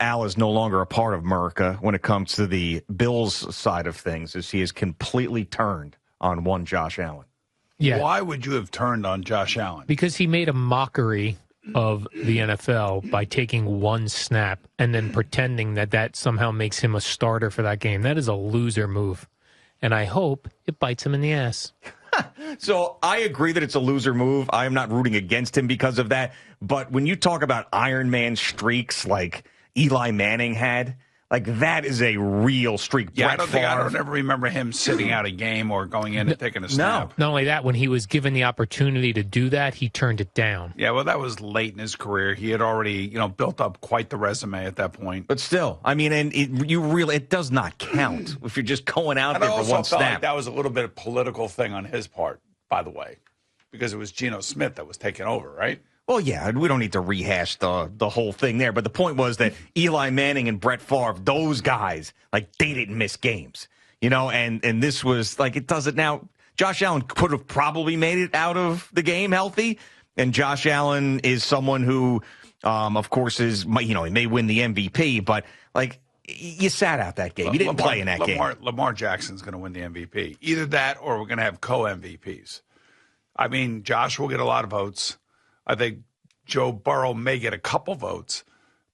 Al is no longer a part of America when it comes to the Bills side of things, as he has completely turned on one Josh Allen. Yeah. Why would you have turned on Josh Allen? Because he made a mockery of the NFL by taking one snap and then pretending that somehow makes him a starter for that game. That is a loser move. And I hope it bites him in the ass. So I agree that it's a loser move. I am not rooting against him because of that. But when you talk about Iron Man streaks like Eli Manning had, like that is a real streak. Yeah, I don't ever remember him sitting out a game or going in and taking a snap. Not only that, when he was given the opportunity to do that, he turned it down. Yeah, well, that was late in his career. He had already, built up quite the resume at that point. But still, I mean, and it does not count if you're just going out there for one snap. Like that was a little bit of political thing on his part, by the way, because it was Geno Smith that was taking over, right? Well, yeah, we don't need to rehash the whole thing there. But the point was that Eli Manning and Brett Favre, those guys, like, they didn't miss games, and this was like, it does it now. Josh Allen could have probably made it out of the game healthy. And Josh Allen is someone who, of course, he may win the MVP, but like, you sat out that game. You didn't play in that game. Lamar Jackson's going to win the MVP. Either that or we're going to have co-MVPs. I mean, Josh will get a lot of votes. I think Joe Burrow may get a couple votes,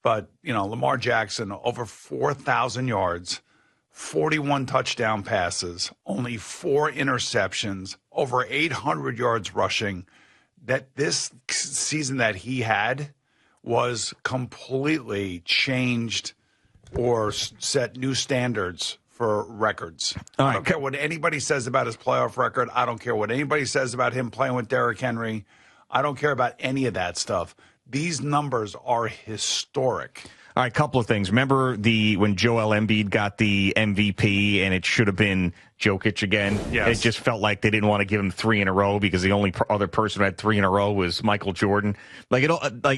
but, Lamar Jackson, over 4,000 yards, 41 touchdown passes, only 4 interceptions, over 800 yards rushing. That this season that he had was completely changed or set new standards for records. I don't care what anybody says about his playoff record. I don't care what anybody says about him playing with Derrick Henry. I don't care about any of that stuff. These numbers are historic. All right, couple of things. Remember when Joel Embiid got the MVP and it should have been Jokic again? Yes. It just felt like they didn't want to give him 3 in a row because the only other person who had 3 in a row was Michael Jordan. Like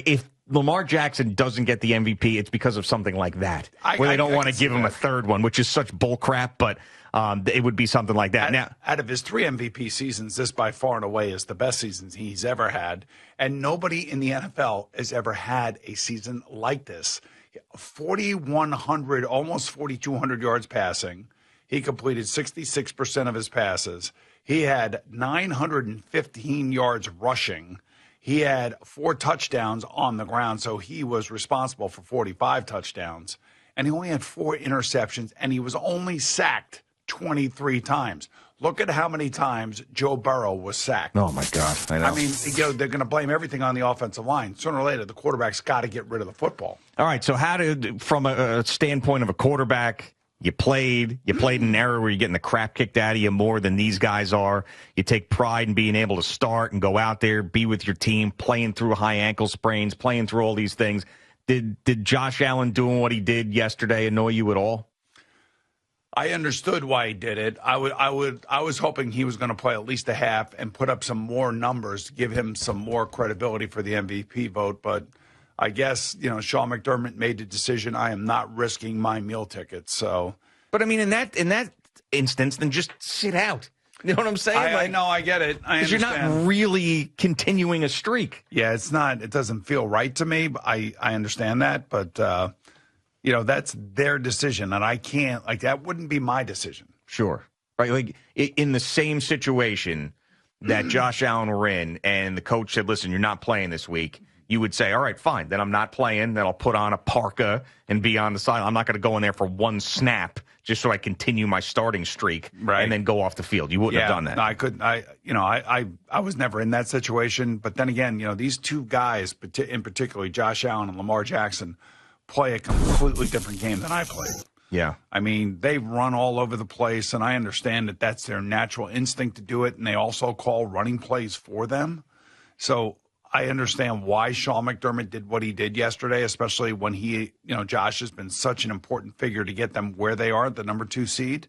if Lamar Jackson doesn't get the MVP, it's because of something like that, where they don't want to give him a third one, which is such bull crap, but it would be something like that. Now, out of his 3 MVP seasons, this by far and away is the best season he's ever had. And nobody in the NFL has ever had a season like this. 4,100, almost 4,200 yards passing. He completed 66% of his passes. He had 915 yards rushing. He had 4 touchdowns on the ground, so he was responsible for 45 touchdowns. And he only had 4 interceptions, and he was only sacked 23 times. Look at how many times Joe Burrow was sacked. Oh, my God. I know. I mean, they're going to blame everything on the offensive line. Sooner or later, the quarterback's got to get rid of the football. All right, so from a standpoint of a quarterback, you played in an era where you're getting the crap kicked out of you more than these guys are. You take pride in being able to start and go out there, be with your team, playing through high ankle sprains, playing through all these things. Did Josh Allen doing what he did yesterday annoy you at all? I understood why he did it. I was hoping he was going to play at least a half and put up some more numbers to give him some more credibility for the MVP vote. But I guess, Sean McDermott made the decision. I am not risking my meal tickets. So, but I mean, in that instance, then just sit out. You know what I'm saying? I know, I get it. I understand. You're not really continuing a streak. Yeah, it's not. It doesn't feel right to me. I understand that, but that's their decision, and I can't. Like, that wouldn't be my decision. Sure, right? Like in the same situation that Josh Allen were in, and the coach said, "Listen, you're not playing this week." You would say, all right, fine, then I'm not playing. Then I'll put on a parka and be on the side. I'm not going to go in there for one snap just so I continue my starting streak and then go off the field. You wouldn't have done that. No, I couldn't. I was never in that situation. But then again, these two guys, in particular, Josh Allen and Lamar Jackson, play a completely different game than I played. Yeah. I mean, they run all over the place, and I understand that that's their natural instinct to do it, and they also call running plays for them. So I understand why Sean McDermott did what he did yesterday, especially when Josh has been such an important figure to get them where they are, the number 2 seed.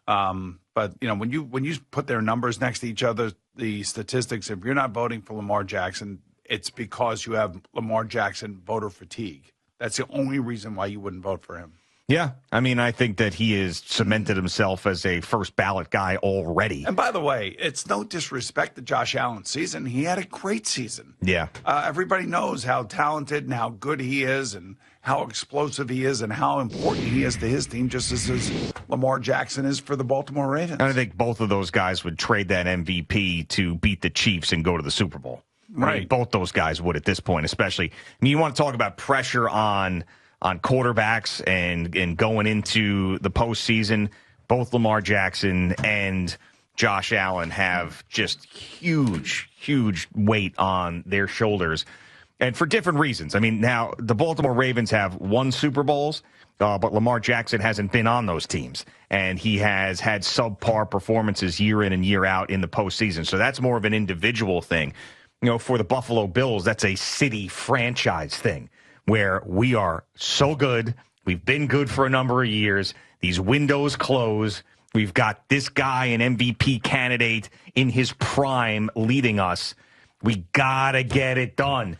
But when you put their numbers next to each other, the statistics, if you're not voting for Lamar Jackson, it's because you have Lamar Jackson voter fatigue. That's the only reason why you wouldn't vote for him. Yeah, I mean, I think that he has cemented himself as a first ballot guy already. And by the way, it's no disrespect to Josh Allen's season. He had a great season. Yeah. Everybody knows how talented and how good he is and how explosive he is and how important he is to his team, just as Lamar Jackson is for the Baltimore Ravens. And I think both of those guys would trade that MVP to beat the Chiefs and go to the Super Bowl. Right. I mean, both those guys would at this point, especially. I mean, you want to talk about pressure on quarterbacks and going into the postseason. Both Lamar Jackson and Josh Allen have just huge weight on their shoulders, and for different reasons. I mean, now the Baltimore Ravens have won Super Bowls, but Lamar Jackson hasn't been on those teams, and he has had subpar performances year in and year out in the postseason. So that's more of an individual thing. You know, for the Buffalo Bills, that's a city franchise thing where we are so good. We've been good for a number of years. These windows close. We've got this guy, an MVP candidate in his prime, leading us. We got to get it done.